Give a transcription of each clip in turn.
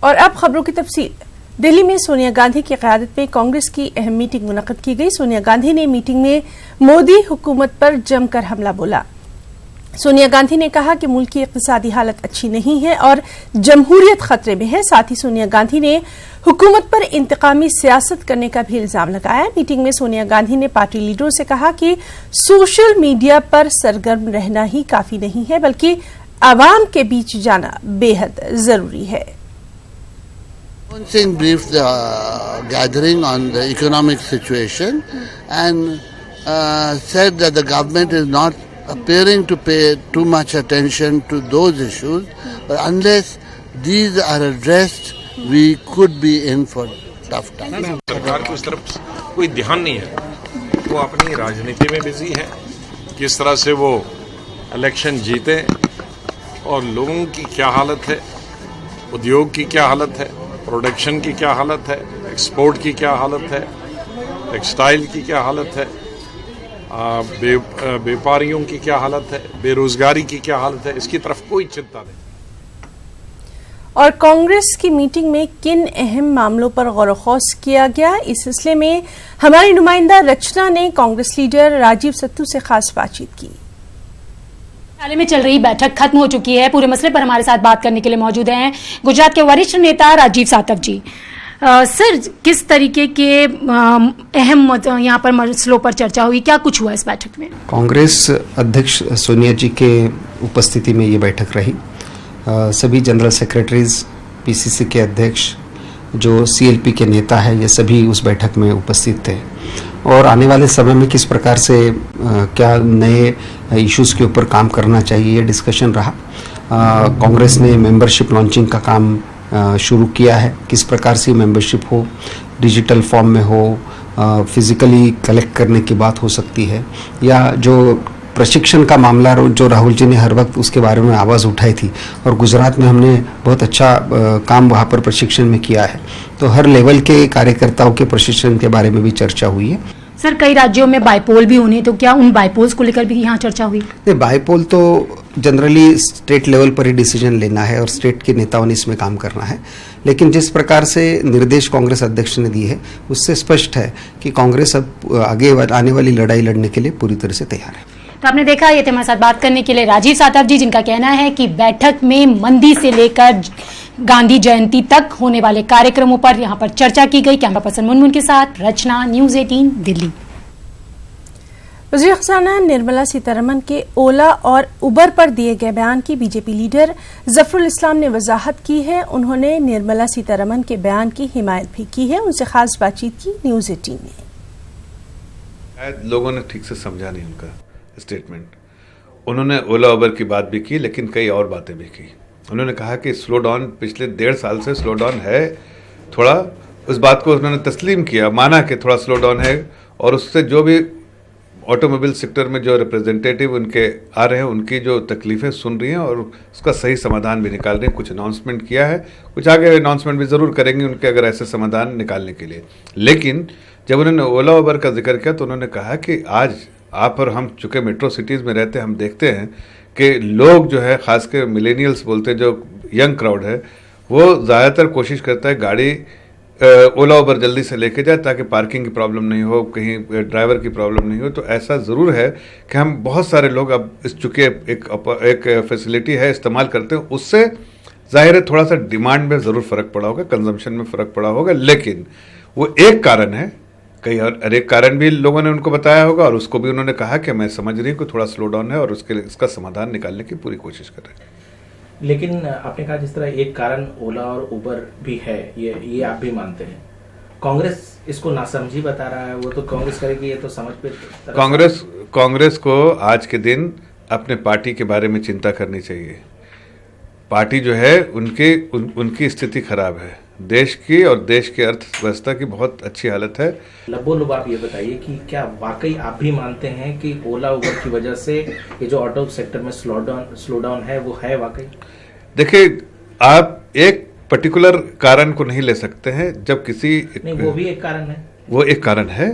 और अब खबरों की तफसील। दिल्ली में सोनिया गांधी की क़यादत में कांग्रेस की अहम मीटिंग मुनक़्क़द की गई। सोनिया गांधी ने मीटिंग में मोदी हुकूमत पर जमकर हमला बोला। सोनिया गांधी ने कहा कि मुल्क की इक़्तिसादी हालत अच्छी नहीं है और जमहूरियत खतरे में है। साथ ही सोनिया गांधी ने हुकूमत पर इंतकामी सियासत करने का भी इल्जाम लगाया। मीटिंग में सोनिया गांधी ने पार्टी लीडरों से कहा कि सोशल मीडिया पर सरगर्म रहना ही काफी नहीं है, बल्कि आवाम के बीच जाना बेहद जरूरी है। Manmohan Singh briefed the gathering on the economic situation and said that the government is not appearing to pay too much attention to those issues, but unless these are addressed, we could be in for tough times. सरकार की उस तरफ कोई ध्यान नहीं है, वो अपनी राजनीति में बिजी है, किस तरह से वो इलेक्शन जीते और लोगों की क्या हालत है, उद्योग की क्या हालत है, प्रोडक्शन की क्या हालत है, एक्सपोर्ट की क्या हालत है, टेक्सटाइल की क्या हालत है, व्यापारियों की क्या हालत है, बेरोजगारी की क्या हालत है, इसकी तरफ कोई चिंता नहीं। और कांग्रेस की मीटिंग में किन अहम मामलों पर गौर खौस किया गया, इस सिलसिले में हमारी नुमाइंदा रचना ने कांग्रेस लीडर राजीव सत्तू से खास बातचीत की। हाल में चल रही बैठक खत्म हो चुकी है। पूरे मसले पर हमारे साथ बात करने के लिए मौजूद हैं गुजरात के वरिष्ठ नेता राजीव सातव जी। सर, किस तरीके के अहम यहाँ पर मसलों पर चर्चा हुई, क्या कुछ हुआ इस बैठक में? कांग्रेस अध्यक्ष सोनिया जी के उपस्थिति में ये बैठक रही। सभी जनरल सेक्रेटरीज, पीसीसी के अध्यक्ष, जो सीएलपी के नेता है, ये सभी उस बैठक में उपस्थित थे और आने वाले समय में किस प्रकार से क्या नए इश्यूज़ के ऊपर काम करना चाहिए, ये डिस्कशन रहा। कांग्रेस ने मेंबरशिप लॉन्चिंग का काम शुरू किया है, किस प्रकार से मेंबरशिप हो, डिजिटल फॉर्म में हो, फिजिकली कलेक्ट करने की बात हो सकती है, या जो प्रशिक्षण का मामला जो राहुल जी ने हर वक्त उसके बारे में आवाज़ उठाई थी और गुजरात में हमने बहुत अच्छा काम वहाँ पर प्रशिक्षण में किया है, तो हर लेवल के कार्यकर्ताओं के प्रशिक्षण के बारे में भी चर्चा हुई है। सर, कई राज्यों में बाईपोल भी होने, तो क्या उन बाईपोल्स को लेकर भी यहाँ चर्चा हुई? नहीं, बाईपोल तो जनरली स्टेट लेवल पर ही डिसीजन लेना है और स्टेट के नेताओं ने इसमें काम करना है, लेकिन जिस प्रकार से निर्देश कांग्रेस अध्यक्ष ने दिए है उससे स्पष्ट है कि कांग्रेस अब आगे आने वाली लड़ाई लड़ने के लिए पूरी तरह से तैयार है। तो आपने देखा, ये थे हमारे साथ बात करने के लिए राजीव सातव जी, जिनका कहना है कि बैठक में मंदी से लेकर गांधी जयंती तक होने वाले कार्यक्रमों पर यहाँ पर चर्चा की गई। कैमरा पर्सन मुनमुन के साथ रचना, न्यूज़ 18 दिल्ली। वज़ीर ख़ज़ाना निर्मला सीतारमण के ओला और उबर पर दिए गए बयान की बीजेपी लीडर ज़फ़रुल इस्लाम ने वजाहत की है। उन्होंने निर्मला सीतारमण के बयान की हिमायत भी की है। उनसे खास बातचीत की न्यूज़ 18 ने। शायद लोगों ने ठीक से समझा नहीं उनका स्टेटमेंट। उन्होंने ओला उबर की बात भी की, लेकिन कई और बातें भी की। उन्होंने कहा कि स्लो डाउन पिछले 1.5 साल से स्लो डाउन है, थोड़ा उस बात को उन्होंने तस्लीम किया, माना कि थोड़ा स्लो डाउन है, और उससे जो भी ऑटोमोबाइल सेक्टर में जो रिप्रेजेंटेटिव उनके आ रहे हैं उनकी जो तकलीफ़ें सुन रही हैं और उसका सही समाधान भी निकाल रहे हैं। कुछ अनाउंसमेंट किया है, कुछ आगे अनाउंसमेंट भी ज़रूर करेंगे उनके अगर ऐसे समाधान निकालने के लिए। लेकिन जब उन्होंने ओला उबर का जिक्र किया तो उन्होंने कहा कि आज आप और हम चूँकि मेट्रो सिटीज़ में रहते हैं, हम देखते हैं कि लोग जो है, ख़ासकर मिलेनियल्स बोलते हैं, जो यंग क्राउड है, वो ज़्यादातर कोशिश करता है गाड़ी ओला उबर जल्दी से लेके जाए ताकि पार्किंग की प्रॉब्लम नहीं हो, कहीं ड्राइवर की प्रॉब्लम नहीं हो। तो ऐसा ज़रूर है कि हम बहुत सारे लोग अब इस चूँकि एक फैसिलिटी है इस्तेमाल करते हैं, उससे ज़ाहिर है थोड़ा सा डिमांड में ज़रूर फ़र्क पड़ा होगा, कंजम्पशन में फ़र्क पड़ा होगा, लेकिन वो एक कारण है। कई और एक कारण भी लोगों ने उनको बताया होगा और उसको भी उन्होंने कहा कि मैं समझ रही हूँ कि थोड़ा स्लो डाउन है और उसके लिए इसका समाधान निकालने की पूरी कोशिश कर रहे हैं। लेकिन आपने कहा जिस तरह एक कारण ओला और उबर भी है, ये आप भी मानते हैं। कांग्रेस इसको नासमझी बता रहा है, वो तो कांग्रेस करेगी, ये तो समझ पे कांग्रेस को आज के दिन अपने पार्टी के बारे में चिंता करनी चाहिए। पार्टी जो है उनकी स्थिति खराब है, देश की और देश के अर्थव्यवस्था की बहुत अच्छी हालत है। लबोलुब आप ये बताइए कि क्या वाकई आप भी मानते हैं कि ओला उबर की वजह से ये जो ऑटो सेक्टर में स्लो डाउन है वो है वाकई? देखिए, आप एक पर्टिकुलर कारण को नहीं ले सकते हैं। जब किसी नहीं, वो भी एक कारण है। वो एक कारण है,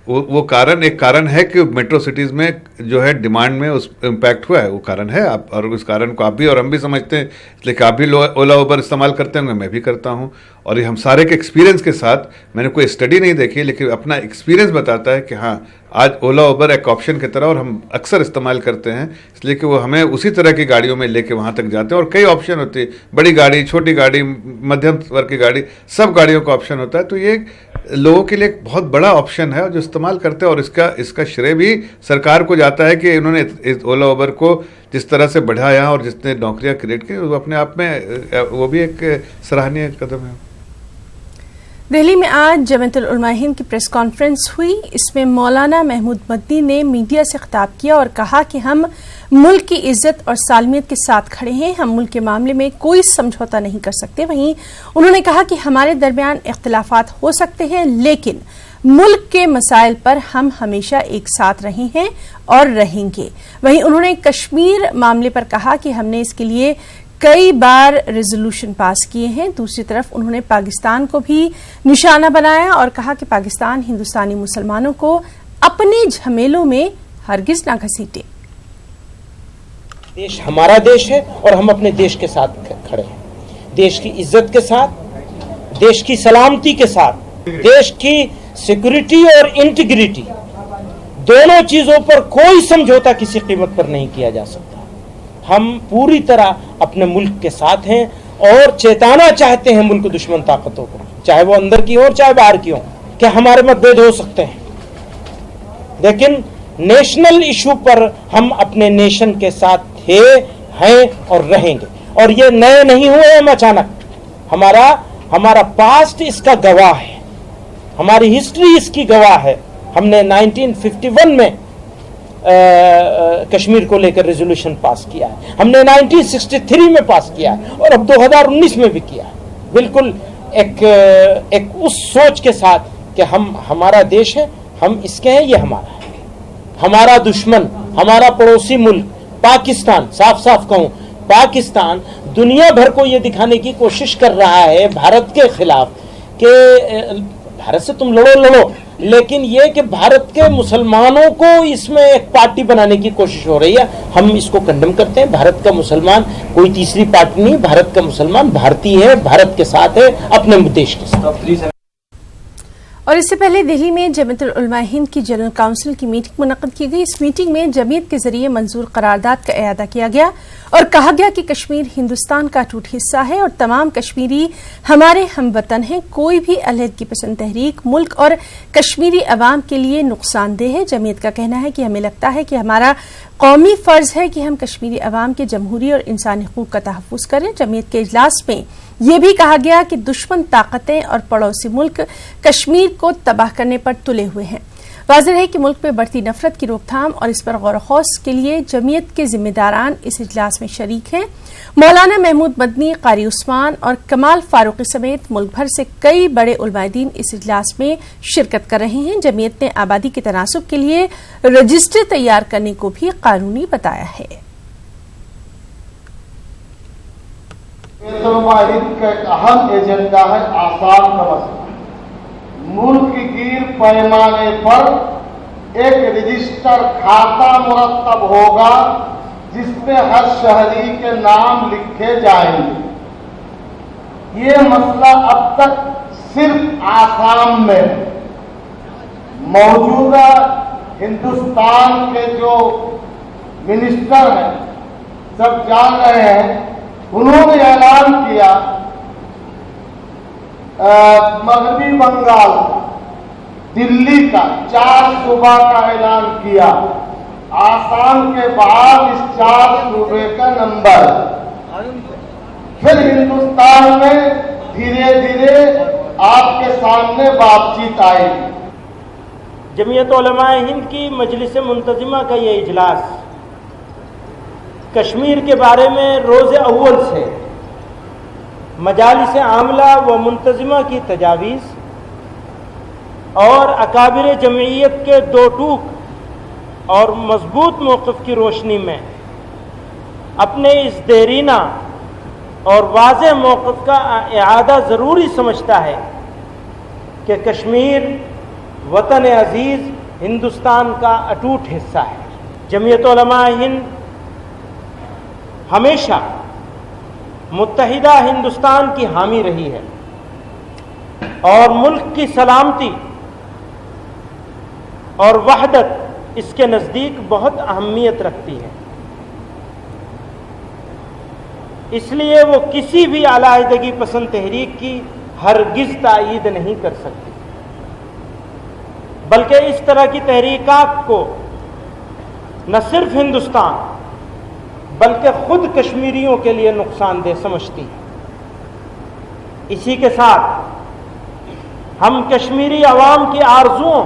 वो कारण एक कारण है कि मेट्रो सिटीज़ में जो है डिमांड में उस इम्पैक्ट हुआ है, वो कारण है। आप और उस कारण को आप भी और हम भी समझते हैं, इसलिए कि आप भी ओला उबर इस्तेमाल करते होंगे, मैं भी करता हूँ। और ये हम सारे के एक्सपीरियंस के साथ, मैंने कोई स्टडी नहीं देखी लेकिन अपना एक्सपीरियंस बताता है कि हाँ, आज ओला उबर एक ऑप्शन की तरह और हम अक्सर इस्तेमाल करते हैं, इसलिए कि वो हमें उसी तरह की गाड़ियों में लेके वहाँ तक जाते हैं। और कई ऑप्शन होती है, बड़ी गाड़ी, छोटी गाड़ी, मध्यम वर्ग की गाड़ी, सब गाड़ियों का ऑप्शन होता है। तो ये लोगों के लिए एक बहुत बड़ा ऑप्शन है जो इस्तेमाल करते हैं। और इसका श्रेय भी सरकार को जाता है कि इन्होंने इस ओला उबर को जिस तरह से बढ़ाया और जितने नौकरियां क्रिएट की, वो अपने आप में वो भी एक सराहनीय कदम है। दिल्ली में आज जमीयतुल उलमा हिंद की प्रेस कॉन्फ्रेंस हुई। इसमें मौलाना महमूद मदनी ने मीडिया से खिताब किया और कहा कि हम मुल्क की इज्जत और सालमियत के साथ खड़े हैं, हम मुल्क के मामले में कोई समझौता नहीं कर सकते। वहीं उन्होंने कहा कि हमारे दरमियान इख्तिलाफात हो सकते हैं, लेकिन मुल्क के मसाइल पर हम हमेशा एक साथ रहे हैं और रहेंगे। वहीं उन्होंने कश्मीर मामले पर कहा कि हमने इसके लिए कई बार रेजोल्यूशन पास किए हैं। दूसरी तरफ उन्होंने पाकिस्तान को भी निशाना बनाया और कहा कि पाकिस्तान हिंदुस्तानी मुसलमानों को अपने झमेलों में हरगिज ना घसीटे। देश हमारा देश है और हम अपने देश के साथ खड़े हैं, देश की इज्जत के साथ, देश की सलामती के साथ, देश की सिक्योरिटी और इंटीग्रिटी, दोनों चीजों पर कोई समझौता किसी कीमत पर नहीं किया जा सकता। हम पूरी तरह अपने मुल्क के साथ हैं और चेताना चाहते हैं मुल्क दुश्मन ताकतों को, चाहे वो अंदर की हो चाहे बाहर की हो, कि हमारे मतभेद हो सकते हैं, लेकिन नेशनल इशू पर हम अपने नेशन के साथ थे, हैं और रहेंगे। और ये नए नहीं हुए हम अचानक, हमारा पास्ट इसका गवाह है, हमारी हिस्ट्री इसकी गवाह है। हमने 1951 में कश्मीर को लेकर रेजोल्यूशन पास किया है, हमने 1963 में पास किया है और अब 2019 में भी किया है, बिल्कुल एक उस सोच के साथ कि हमारा देश है, हम इसके हैं, ये हमारा है। हमारा दुश्मन, हमारा पड़ोसी मुल्क पाकिस्तान, साफ साफ कहूं, पाकिस्तान दुनिया भर को ये दिखाने की कोशिश कर रहा है भारत के खिलाफ कि भारत से तुम लड़ो, लेकिन ये कि भारत के मुसलमानों को इसमें एक पार्टी बनाने की कोशिश हो रही है। हम इसको कंडेम करते हैं। भारत का मुसलमान कोई तीसरी पार्टी नहीं, भारत का मुसलमान भारतीय है, भारत के साथ है, अपने देश के साथ। और इससे पहले दिल्ली में जमीयतुल उलमा हिंद की जनरल काउंसिल की मीटिंग मुनक्किद की गई। इस मीटिंग में जमीयत के जरिए मंजूर करारदाद का इयादा किया गया और कहा गया कि कश्मीर हिंदुस्तान का अटूट हिस्सा है और तमाम कश्मीरी हमारे हमवतन हैं। कोई भी अलहदगी पसंद तहरीक मुल्क और कश्मीरी अवाम के लिए नुकसानदेह है। जमीयत का कहना है कि हमें लगता है कि हमारा कौमी फर्ज है कि हम कश्मीरी अवाम के जमहूरी और इंसानी हकूक का तहफ़्फ़ुज़ करें। जमीयत के इजलास में यह भी कहा गया कि दुश्मन ताकतें और पड़ोसी मुल्क कश्मीर को तबाह करने पर तुले हुए हैं। वाज़ेह है कि मुल्क में बढ़ती नफरत की रोकथाम और इस पर गौर खौस के लिए जमीयत के जिम्मेदारान इस इजलास में शरीक हैं। मौलाना महमूद मदनी, कारी उस्मान और कमाल फारूकी समेत मुल्क भर से कई बड़े उलमाए-दीन इस इजलास में शिरकत कर रहे हैं। जमीयत ने आबादी के तनासुब के लिए रजिस्टर तैयार करने को भी कानूनी बताया है। का एक अहम एजेंडा है आसान का मसला। मुल्क गिर पैमाने पर एक रजिस्टर खाता मुरत्तब होगा जिसपे हर शहरी के नाम लिखे जाएंगे। ये मसला अब तक सिर्फ आसाम में, मौजूदा हिंदुस्तान के जो मिनिस्टर हैं सब जान रहे हैं। उन्होंने ऐलान किया मगरबी बंगाल, दिल्ली का 4 सूबा का ऐलान किया। आसाम के बाद इस 4 सूबे का नंबर, फिर हिंदुस्तान में धीरे धीरे आपके सामने बातचीत आई। जमीयत उलमा हिंद की मजलिस मुंतजिमा का ये इजलास कश्मीर के बारे में रोज़ अव्वल से मजालिस आमला व मुंतजिमा की तजावीज़ और अकाबिर जमईयत के दो टूक और मजबूत मौक़िफ़ की रोशनी में अपने इस देरीना और वाज़ेह मौक़िफ़ का इआदा ज़रूरी समझता है कि कश्मीर वतन अज़ीज़ हिंदुस्तान का अटूट हिस्सा है। जमीयत उलमा हिंद हमेशा मुत्तहिदा हिंदुस्तान की हामी रही है और मुल्क की सलामती और वहदत इसके नज़दीक बहुत अहमियत रखती है। इसलिए वो किसी भी अलाहिदगी पसंद तहरीक की हरगिज तायीद नहीं कर सकती, बल्कि इस तरह की तहरीकात को न सिर्फ हिंदुस्तान बल्कि खुद कश्मीरियों के लिए नुकसानदेह समझती है। इसी के साथ हम कश्मीरी अवाम की आरजुओं,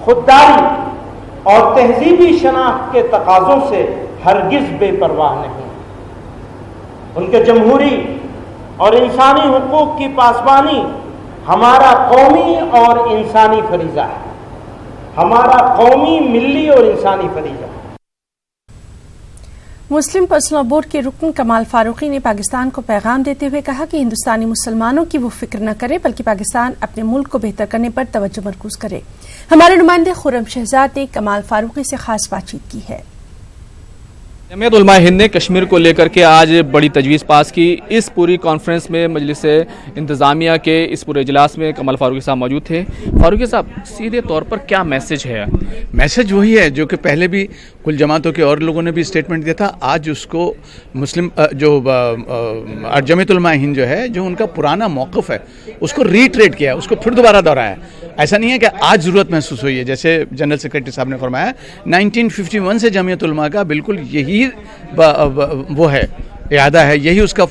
खुददारी और तहजीबी शनाख्त के तकाज़ों से हरगिज बेपरवाह नहीं। उनके जमहूरी और इंसानी हुकूक की पासबानी हमारा कौमी और इंसानी फरीज़ा है, हमारा कौमी, मिल्ली और इंसानी फरीज़ा। मुस्लिम पर्सनल बोर्ड के रुकन कमाल फारूकी ने पाकिस्तान को पैगाम देते हुए कहा कि हिंदुस्तानी मुसलमानों की वो फिक्र न करे बल्कि पाकिस्तान अपने मुल्क को बेहतर करने पर तवज्जो मरकूज करे। हमारे नुमाइंदे खुर्रम शहजाद ने कमाल फारूकी से खास बातचीत की है। जमीयत उलमा हिंद ने कश्मीर को लेकर के आज बड़ी तजवीज़ पास की। इस पूरी कॉन्फ्रेंस में मजलिस इंतज़ामिया के इस पूरे इजलास में कमाल फारूकी साहब मौजूद थे। फारूकी साहब, सीधे तौर पर क्या मैसेज है? मैसेज वही है जो कि पहले भी कुल जमातों के और लोगों ने भी स्टेटमेंट दिया था। आज उसको मुस्लिम जमीयत उलमा हिंद जो है, जो उनका पुराना मौक़िफ़ है, उसको रीट्रेट किया, उसको फिर दोबारा दोहराया। ऐसा नहीं है कि आज ज़रूरत महसूस हुई है, जैसे जनरल सेक्रेटरी साहब ने फरमाया 1951 से जमीयत उलमा का बिल्कुल यही वो है, इरादा है, यही उसका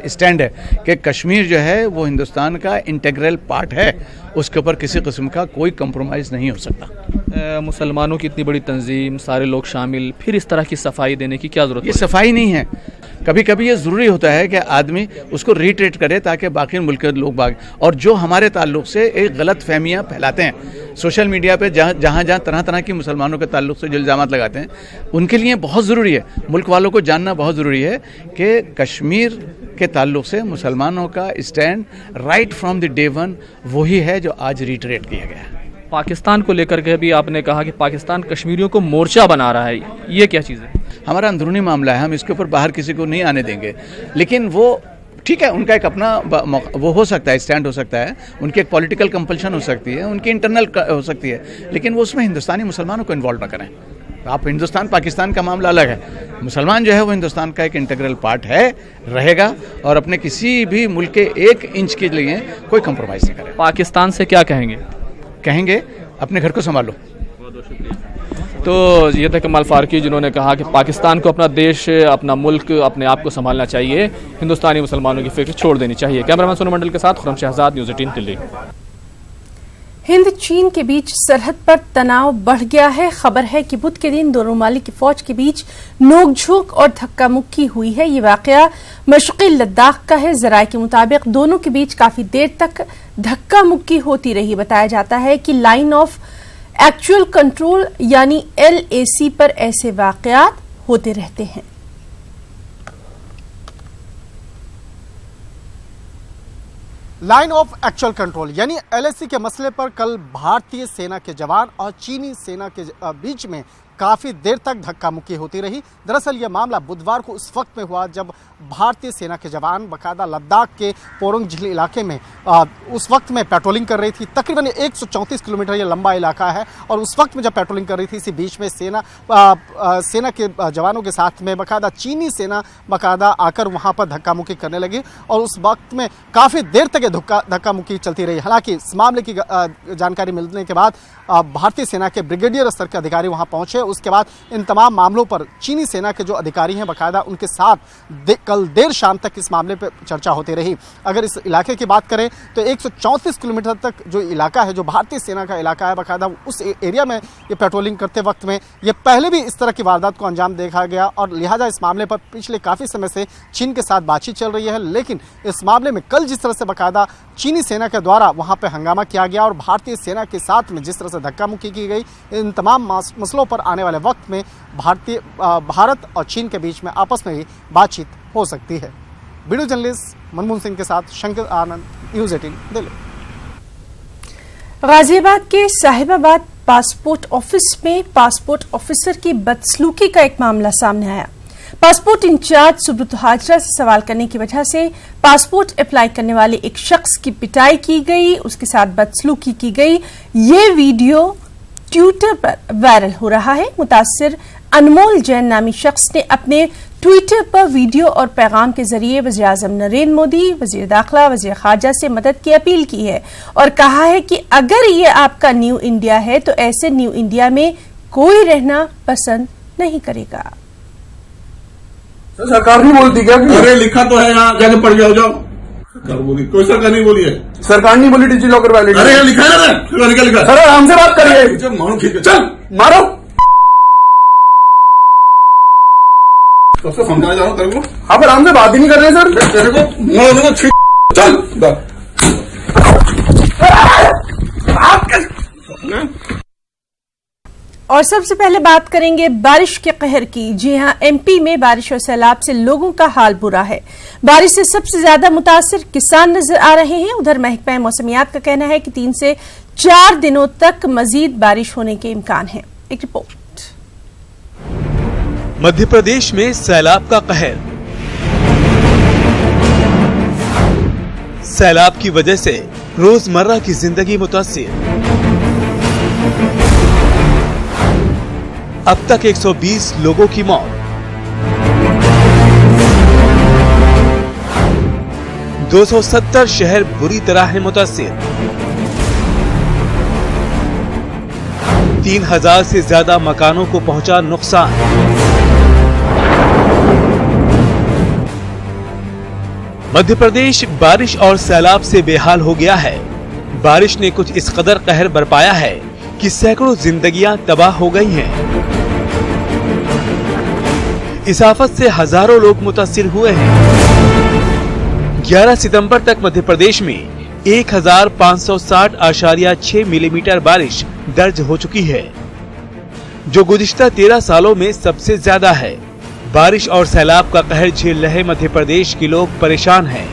स्टैंड है कि कश्मीर जो है वो हिंदुस्तान का इंटीग्रल पार्ट है, उसके ऊपर किसी किस्म का कोई कंप्रोमाइज़ नहीं हो सकता। मुसलमानों की इतनी बड़ी तंजीम, सारे लोग शामिल, फिर इस तरह की सफाई देने की क्या ज़रूरत? ये सफाई नहीं है, कभी कभी ये ज़रूरी होता है कि आदमी उसको रीट्रेट करे ताकि बाकी मुल्क के लोग और जो हमारे ताल्लुक़ से एक गलत फहमियाँ फैलाते हैं सोशल मीडिया पे, जहाँ तरह तरह की मुसलमानों के ताल्लुक़ से जो इल्ज़ामात लगाते हैं, उनके लिए बहुत ज़रूरी है, मुल्क वालों को जानना बहुत ज़रूरी है कि कश्मीर के ताल्लुक़ से मुसलमानों का stand right from the day one वही है जो आज रीट्रेट किया गया है। पाकिस्तान को लेकर के भी आपने कहा कि पाकिस्तान कश्मीरियों को मोर्चा बना रहा है, ये क्या चीज़ है? हमारा अंदरूनी मामला है, हम इसके ऊपर बाहर किसी को नहीं आने देंगे। लेकिन वो ठीक है, उनका एक अपना वो हो सकता है, स्टैंड हो सकता है, उनकी एक पॉलिटिकल कंपल्शन हो सकती है, उनकी इंटरनल हो सकती है, लेकिन वो उसमें हिंदुस्तानी मुसलमानों को इन्वॉल्व ना करें। आप हिंदुस्तान पाकिस्तान का मामला अलग है, मुसलमान जो है वो हिंदुस्तान का एक इंटीग्रल पार्ट है, रहेगा, और अपने किसी भी मुल्क के 1 इंच के लिए कोई कंप्रोमाइज़ नहीं करें। पाकिस्तान से क्या कहेंगे अपने घर को संभालो। बहुत बहुत शुक्रिया। तो ये थे कमाल फारूकी जिन्होंने कहा कि पाकिस्तान को अपना देश, अपना मुल्क, अपने आप को संभालना चाहिए, हिंदुस्तानी मुसलमानों की फिक्र छोड़ देनी चाहिए। कैमरामैन सोनू मंडल के साथ खुर्रम शहजाद, न्यूज़ 18 दिल्ली। हिंद चीन के बीच सरहद पर तनाव बढ़ गया है। खबर है कि बुध के दिन दोनों ममालिक की फौज के बीच नोकझोंक और धक्का मुक्की हुई है। ये वाकया मशरक़ी लद्दाख का है। ज़राए के मुताबिक दोनों के बीच काफी देर तक धक्का मुक्की होती रही। बताया जाता है कि लाइन ऑफ एक्चुअल कंट्रोल यानी LAC पर ऐसे वाकयात होते रहते हैं। लाइन ऑफ एक्चुअल कंट्रोल यानी LAC के मसले पर कल भारतीय सेना के जवान और चीनी सेना के बीच में काफ़ी देर तक धक्का मुक्की होती रही। दरअसल ये मामला बुधवार को उस वक्त में हुआ जब भारतीय सेना के जवान बाकायदा लद्दाख के पोरोंग झील इलाके में उस वक्त में पेट्रोलिंग कर रही थी। तकरीबन 134 किलोमीटर ये लंबा इलाका है और उस वक्त में जब पेट्रोलिंग कर रही थी, इसी बीच में सेना के जवानों के साथ में बाकायदा चीनी सेना बाकायदा आकर वहाँ पर धक्का मुक्की करने लगी और उस वक्त में काफ़ी देर तक ये धक्का मुक्की चलती रही। हालांकि इस मामले की जानकारी मिलने के बाद भारतीय सेना के ब्रिगेडियर स्तर के अधिकारी वहाँ पहुँचे। उसके बाद इन तमाम मामलों पर चीनी सेना के जो अधिकारी हैं बाकायदा उनके साथ कल देर शाम तक इस मामले पर चर्चा होती रही। अगर इस इलाके की बात करें तो 134 किलोमीटर तक जो इलाका है, जो भारतीय सेना का इलाका है, बाकायदा उस एरिया में ये पेट्रोलिंग करते वक्त में ये पहले भी इस तरह की वारदात को अंजाम देखा गया और लिहाजा इस मामले पर पिछले काफ़ी समय से चीन के साथ बातचीत चल रही है। लेकिन इस मामले में कल जिस तरह से बाकायदा चीनी सेना के द्वारा वहाँ पर हंगामा किया गया और भारतीय सेना के साथ में जिस तरह से धक्का मुक्की की गई, इन तमाम मसलों पर आने वाले वक्त में भारत और चीन के बीच में आपस में ही बातचीत हो सकती है। वीडियो जर्नलिस्ट मनमोहन सिंह के साथ शंकर आनंद, न्यूज़ 18 दिल्ली। गाजियाबाद के साहिबाबाद पासपोर्ट ऑफिस में पासपोर्ट ऑफिसर की बदसलूकी का एक मामला सामने आया। पासपोर्ट इंचार्ज सुब्रत हाजरा से सवाल करने की वजह से पासपोर्ट अप्लाई करने वाले एक शख्स की पिटाई की गई, उसके साथ बदसलूकी की गई। ये वीडियो ट्विटर पर वायरल हो रहा है। मुतासिर अनमोल जैन नामी शख्स ने अपने ट्विटर पर वीडियो और पैगाम के जरिए वज़ीर-ए-आज़म नरेंद्र मोदी, वज़ीर दाखिला, वज़ीर खारजा से मदद की अपील की है और कहा है कि अगर ये आपका न्यू इंडिया है तो ऐसे न्यू इंडिया में कोई रहना पसंद नहीं करेगा। सरकार नहीं बोलती क्या? अरे लिखा तो है, यहाँ जाके पढ़ जाओ। सरकार बोली? कोई सरकार नहीं बोली है। सरकार नहीं बोली डिजी लॉकर वैलिड। अरे यहाँ लिखा है ना, क्या लिखा? सर हमसे बात करिए। मारो खींच के, चल मारो। सबसे समझाया जा रहा हूँ तेरे को। हाँ पर हमसे बात ही नहीं कर रहे सर। तेरे को चल और सबसे पहले बात करेंगे बारिश के कहर की। जी हां, एमपी में बारिश और सैलाब से लोगों का हाल बुरा है। बारिश से सबसे ज्यादा मुतासिर किसान नजर आ रहे हैं। उधर महकमा मौसमियात का कहना है कि 3 से 4 दिनों तक मजीद बारिश होने के इम्कान है। एक रिपोर्ट। मध्य प्रदेश में सैलाब का कहर। सैलाब की वजह से रोजमर्रा की जिंदगी मुतासिर। अब तक 120 लोगों की मौत। 270 शहर बुरी तरह है मुतासिर। 3000 से ज्यादा मकानों को पहुंचा नुकसान। मध्य प्रदेश बारिश और सैलाब से बेहाल हो गया है। बारिश ने कुछ इस कदर कहर बरपाया है कि सैकड़ों जिंदगियां तबाह हो गई हैं। इस आफत से हजारों लोग मुतासिर हुए हैं। 11 सितंबर तक मध्य प्रदेश में 1560.6 मिलीमीटर बारिश दर्ज हो चुकी है, जो गुज़िश्ता 13 सालों में सबसे ज्यादा है। बारिश और सैलाब का कहर झेल रहे मध्य प्रदेश के लोग परेशान हैं।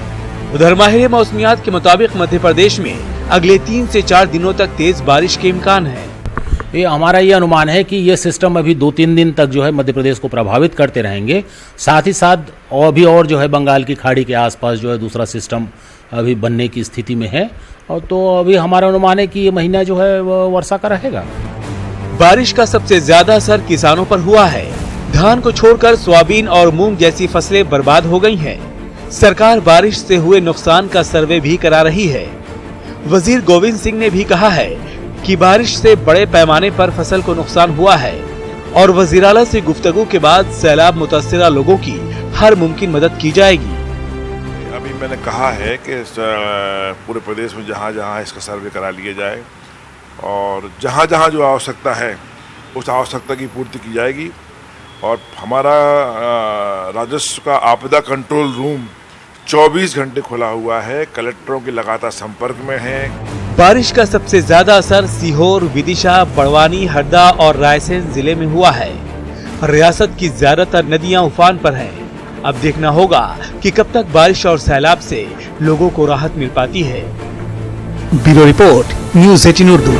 उधर माहिर मौसमियात के मुताबिक मध्य प्रदेश में अगले 3 से 4 दिनों तक तेज बारिश के इम्कान है। ये हमारा ये अनुमान है कि ये सिस्टम अभी 2-3 दिन तक जो है मध्य प्रदेश को प्रभावित करते रहेंगे। साथ ही साथ और जो है बंगाल की खाड़ी के आसपास जो है दूसरा सिस्टम अभी बनने की स्थिति में है, और तो अभी हमारा अनुमान है कि ये महीना जो है वर्षा का रहेगा। बारिश का सबसे ज्यादा असर किसानों पर हुआ है। धान को छोड़कर सोयाबीन और मूंग जैसी फसलें बर्बाद हो गई हैं। सरकार बारिश से हुए नुकसान का सर्वे भी करा रही है। वजीर गोविंद सिंह ने भी कहा है कि बारिश से बड़े पैमाने पर फसल को नुकसान हुआ है और वजीराला से गुफ्तगू के बाद सैलाब मुतासिरा लोगों की हर मुमकिन मदद की जाएगी। अभी मैंने कहा है कि पूरे प्रदेश में जहाँ जहाँ इसका सर्वे करा लिया जाए और जहाँ जहाँ जो आवश्यकता है उस आवश्यकता की पूर्ति की जाएगी। और हमारा राजस्व का आपदा कंट्रोल रूम 24 घंटे खुला हुआ है, कलेक्टरों के लगातार संपर्क में है। बारिश का सबसे ज्यादा असर सीहोर, विदिशा, बड़वानी, हरदा और रायसेन जिले में हुआ है। रियासत की ज्यादातर नदियां उफान पर हैं। अब देखना होगा कि कब तक बारिश और सैलाब से लोगों को राहत मिल पाती है। Bureau report, news 18 Urdu.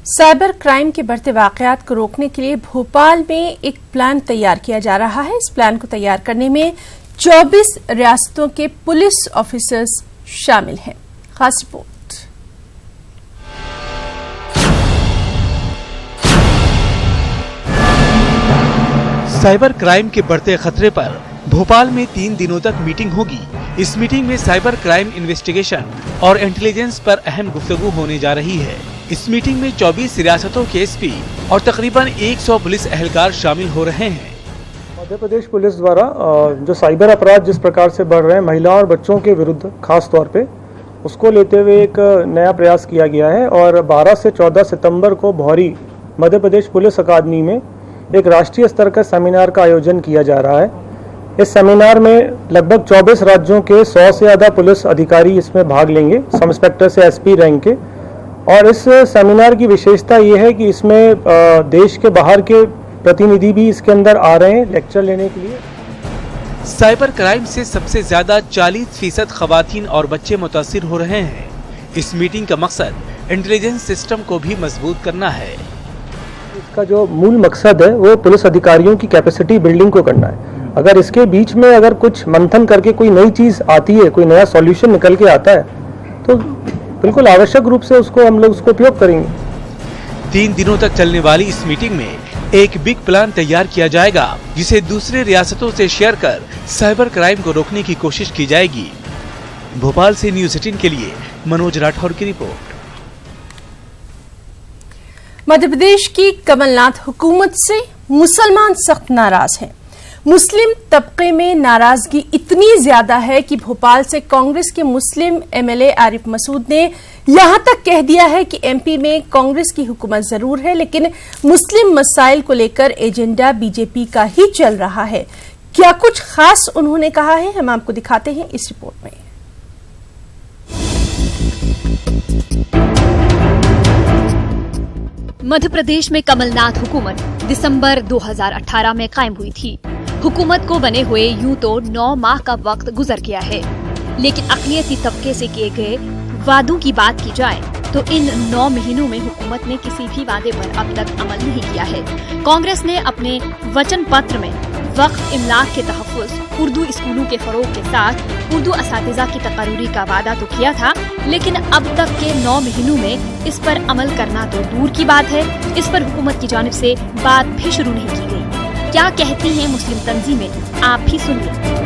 Cyber crime के बढ़ते वाकयात को रोकने के लिए भोपाल में एक प्लान तैयार किया जा रहा है। इस प्लान को तैयार करने में 24 रियासतों के पुलिस ऑफिसर्स शामिल हैं। खास रिपोर्ट। साइबर क्राइम के बढ़ते खतरे पर भोपाल में 3 दिनों तक मीटिंग होगी। इस मीटिंग में साइबर क्राइम इन्वेस्टिगेशन और इंटेलिजेंस पर अहम गुफ्तगू होने जा रही है। इस मीटिंग में 24 रियासतों के एसपी और तकरीबन 100 पुलिस एहलकार शामिल हो रहे हैं। मध्य प्रदेश पुलिस द्वारा जो साइबर अपराध जिस प्रकार से बढ़ रहे हैं महिलाओं और बच्चों के विरुद्ध खास तौर पे, उसको लेते हुए एक नया प्रयास किया गया है और 12 से 14 सितंबर को भौरी मध्य प्रदेश पुलिस अकादमी में एक राष्ट्रीय स्तर का सेमिनार का आयोजन किया जा रहा है। इस सेमिनार में लगभग 24 राज्यों के 100 से ज़्यादा पुलिस अधिकारी इसमें भाग लेंगे, सब इंस्पेक्टर से एसपी रैंक के। और इस सेमिनार की विशेषता ये है कि इसमें देश के बाहर के प्रतिनिधि भी इसके अंदर आ रहे हैं लेक्चर लेने के लिए। साइबर क्राइम से सबसे ज्यादा 40% खवातीन और बच्चे मुतासिर हो रहे हैं। इस मीटिंग का मकसद इंटेलिजेंस सिस्टम को भी मजबूत करना है। इसका जो मूल मकसद है वो पुलिस अधिकारियों की कैपेसिटी बिल्डिंग को करना है। अगर इसके बीच में अगर कुछ मंथन करके कोई नई चीज आती है, कोई नया सॉल्यूशन निकल के आता है, तो बिल्कुल आवश्यक रूप से उसको हम लोग उसको उपयोग करेंगे। 3 दिनों तक चलने वाली इस मीटिंग में एक बिग प्लान तैयार किया जाएगा, जिसे दूसरे रियासतों से शेयर कर साइबर क्राइम को रोकने की कोशिश की जाएगी। भोपाल से न्यूज़ 18 के लिए मनोज राठौर की रिपोर्ट। मध्य प्रदेश की कमलनाथ हुकूमत से मुसलमान सख्त नाराज हैं। मुस्लिम तबके में नाराजगी इतनी ज्यादा है कि भोपाल से कांग्रेस के मुस्लिम एमएलए आरिफ मसूद ने यहां तक कह दिया है कि एमपी में कांग्रेस की हुकूमत जरूर है, लेकिन मुस्लिम मसाइल को लेकर एजेंडा बीजेपी का ही चल रहा है। क्या कुछ खास उन्होंने कहा है, हम आपको दिखाते हैं इस रिपोर्ट में। मध्य प्रदेश में कमलनाथ हुकूमत दिसंबर 2018 में कायम हुई थी। हुकूमत को बने हुए यूं तो 9 माह का वक्त गुजर गया है, लेकिन अक़लियती तबके से किए गए वादों की बात की जाए तो इन 9 महीनों में हुकूमत ने किसी भी वादे पर अब तक अमल नहीं किया है। कांग्रेस ने अपने वचन पत्र में वक्फ इमलाक के तहफ़्फ़ुज़, उर्दू स्कूलों के फरोग के साथ उर्दू असातिज़ा की तक़र्रुरी का वादा तो किया था, लेकिन अब तक के 9 महीनों में इस पर अमल करना तो दूर की बात है, इस पर हुकूमत की जानिब से बात भी शुरू नहीं की गई। क्या कहती हैं मुस्लिम तंजीमें, आप भी सुनिए।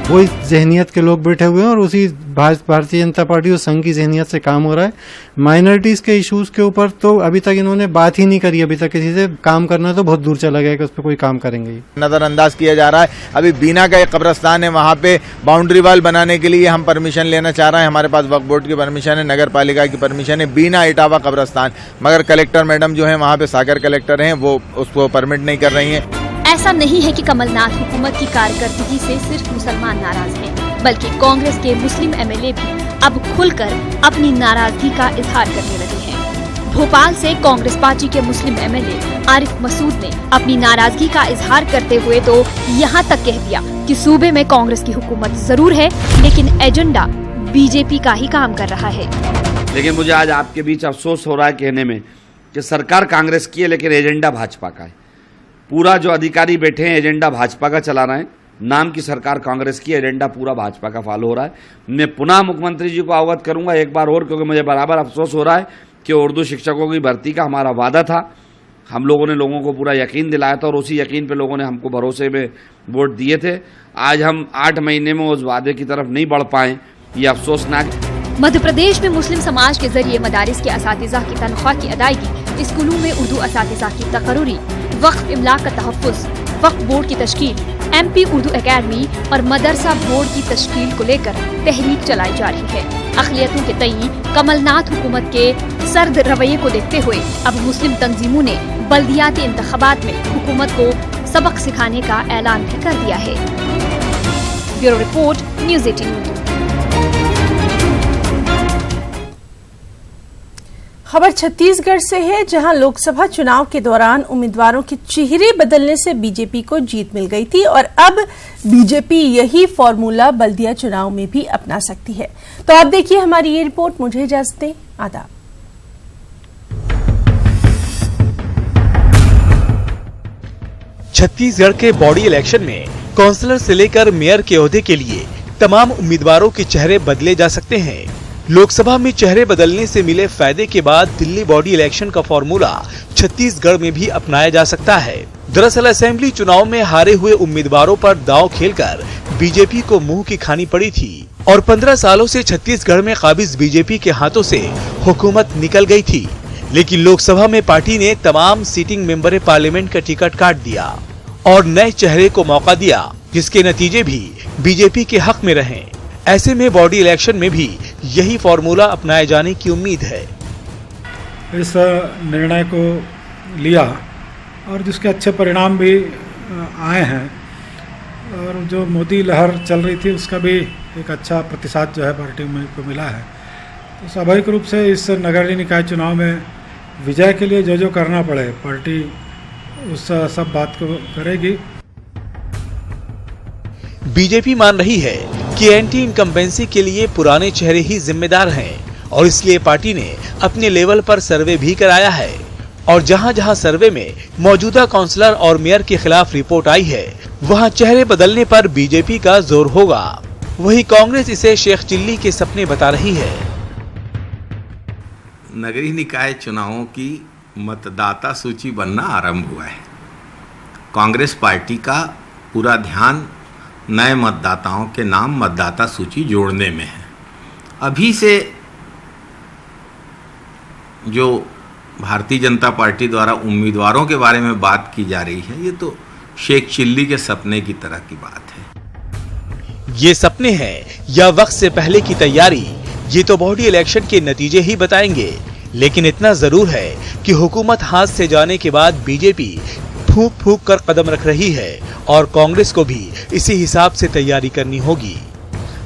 वो इस जहनियत के लोग बैठे हुए हैं और उसी भारतीय जनता पार्टी और संघ की जहनियत से काम हो रहा है। माइनॉरिटीज के इश्यूज के ऊपर तो अभी तक इन्होंने बात ही नहीं करी, अभी तक किसी से काम करना तो बहुत दूर चला गया कि उस पर कोई काम करेंगे। नजरअंदाज किया जा रहा है। अभी बीना का एक कब्रिस्तान है, वहाँ पे बाउंड्री वाल बनाने के लिए हम परमिशन लेना चाह रहे हैं। हमारे पास वक्फ बोर्ड की परमिशन है, नगर पालिका की परमिशन है, बीना इटावा कब्रिस्तान, मगर कलेक्टर मैडम जो है वहाँ पे सागर कलेक्टर हैं, वो उसको परमिट नहीं कर रही हैं। ऐसा नहीं है कि कमलनाथ हुकूमत की कारकर्दगी से सिर्फ मुसलमान नाराज हैं, बल्कि कांग्रेस के मुस्लिम एमएलए भी अब खुलकर अपनी नाराजगी का इजहार करने लगे हैं। भोपाल से कांग्रेस पार्टी के मुस्लिम एमएलए आरिफ मसूद ने अपनी नाराजगी का इजहार करते हुए तो यहाँ तक कह दिया कि सूबे में कांग्रेस की हुकूमत जरूर है, लेकिन एजेंडा बीजेपी का ही काम कर रहा है। लेकिन मुझे आज आपके बीच अफसोस हो रहा है कहने में कि सरकार कांग्रेस की है, लेकिन एजेंडा भाजपा का है। पूरा जो अधिकारी बैठे हैं एजेंडा भाजपा का चला रहे हैं। नाम की सरकार कांग्रेस की, एजेंडा पूरा भाजपा का फॉलो हो रहा है। मैं पुनः मुख्यमंत्री जी को अवगत करूंगा एक बार और, क्योंकि मुझे बराबर अफसोस हो रहा है कि उर्दू शिक्षकों की भर्ती का हमारा वादा था, हम लोगों ने लोगों को पूरा यकीन दिलाया था और उसी यकीन पे लोगों ने हमको भरोसे में वोट दिए थे। आज हम 8 महीने में उस वादे की तरफ नहीं बढ़ पाए, ये अफसोसनाक। मध्य प्रदेश में मुस्लिम समाज के जरिए मदारिस के असातिज़ा की तनख्वाह की अदायगी, स्कूलों में उर्दू असातिज़ा की तक़र्रुरी, वक्फ इमलाक का तहफ़्फ़ुज़, वक्फ बोर्ड की तश्कील, एमपी उर्दू एकेडमी और मदरसा बोर्ड की तश्कील को लेकर तहरीक चलाई जा रही है। अक़लियतों के तई कमलनाथ हुकूमत के सर्द रवैये को देखते हुए अब मुस्लिम तंजीमों ने बल्दियाती इंतख़ाबात में हुकूमत को सबक सिखाने का ऐलान भी कर दिया है। Bureau report, news 18 Urdu. खबर छत्तीसगढ़ से है, जहां लोकसभा चुनाव के दौरान उम्मीदवारों के चेहरे बदलने से बीजेपी को जीत मिल गई थी और अब बीजेपी यही फॉर्मूला बल्दिया चुनाव में भी अपना सकती है। तो आप देखिए हमारी ये रिपोर्ट। मुझे इजाजत दें, आदाब। छत्तीसगढ़ के बॉडी इलेक्शन में काउंसलर से लेकर मेयर के ओहदे के लिए तमाम उम्मीदवारों के चेहरे बदले जा सकते हैं। लोकसभा में चेहरे बदलने से मिले फायदे के बाद दिल्ली बॉडी इलेक्शन का फॉर्मूला छत्तीसगढ़ में भी अपनाया जा सकता है। दरअसल असेंबली चुनाव में हारे हुए उम्मीदवारों पर दांव खेलकर बीजेपी को मुंह की खानी पड़ी थी और 15 सालों से छत्तीसगढ़ में काबिज बीजेपी के हाथों से हुकूमत निकल गई थी। लेकिन लोकसभा में पार्टी ने तमाम सीटिंग मेंबर पार्लियामेंट का टिकट काट दिया और नए चेहरे को मौका दिया, जिसके नतीजे भी बीजेपी के हक में रहे। ऐसे में बॉडी इलेक्शन में भी यही फॉर्मूला अपनाए जाने की उम्मीद है। इस निर्णय को लिया और जिसके अच्छे परिणाम भी आए हैं और जो मोदी लहर चल रही थी उसका भी एक अच्छा प्रतिसाद जो है पार्टी में को मिला है। तो स्वाभाविक रूप से इस नगरीय निकाय चुनाव में विजय के लिए जो जो करना पड़े पार्टी उस सब बात को करेगी। बीजेपी मान रही है कि एंटी इनकम्बेंसी के लिए पुराने चेहरे ही जिम्मेदार हैं और इसलिए पार्टी ने अपने लेवल पर सर्वे भी कराया है और जहां-जहां सर्वे में मौजूदा काउंसलर और मेयर के खिलाफ रिपोर्ट आई है वहां चेहरे बदलने पर बीजेपी का जोर होगा। वहीं कांग्रेस इसे शेख चिल्ली के सपने बता रही है। नगरीय निकाय चुनावों की मतदाता सूची बनना आरंभ हुआ है। कांग्रेस पार्टी का पूरा ध्यान नए मतदाताओं के नाम मतदाता सूची जोड़ने में है। अभी से जो भारतीय जनता पार्टी द्वारा उम्मीदवारों के बारे में बात की जा रही है, ये तो शेख चिल्ली के सपने की तरह की बात है। ये सपने हैं या वक्त से पहले की तैयारी, ये तो बॉडी इलेक्शन के नतीजे ही बताएंगे। लेकिन इतना जरूर है कि हुकूमत हाथ से जाने के बाद बीजेपी फूंक फूंक कर कदम रख रही है और कांग्रेस को भी इसी हिसाब से तैयारी करनी होगी।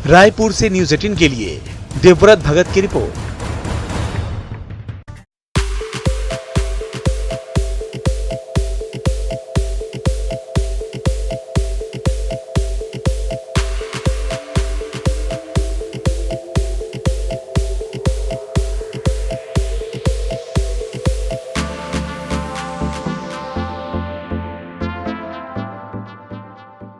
रायपुर से न्यूज़ 18 के लिए देवव्रत भगत की रिपोर्ट।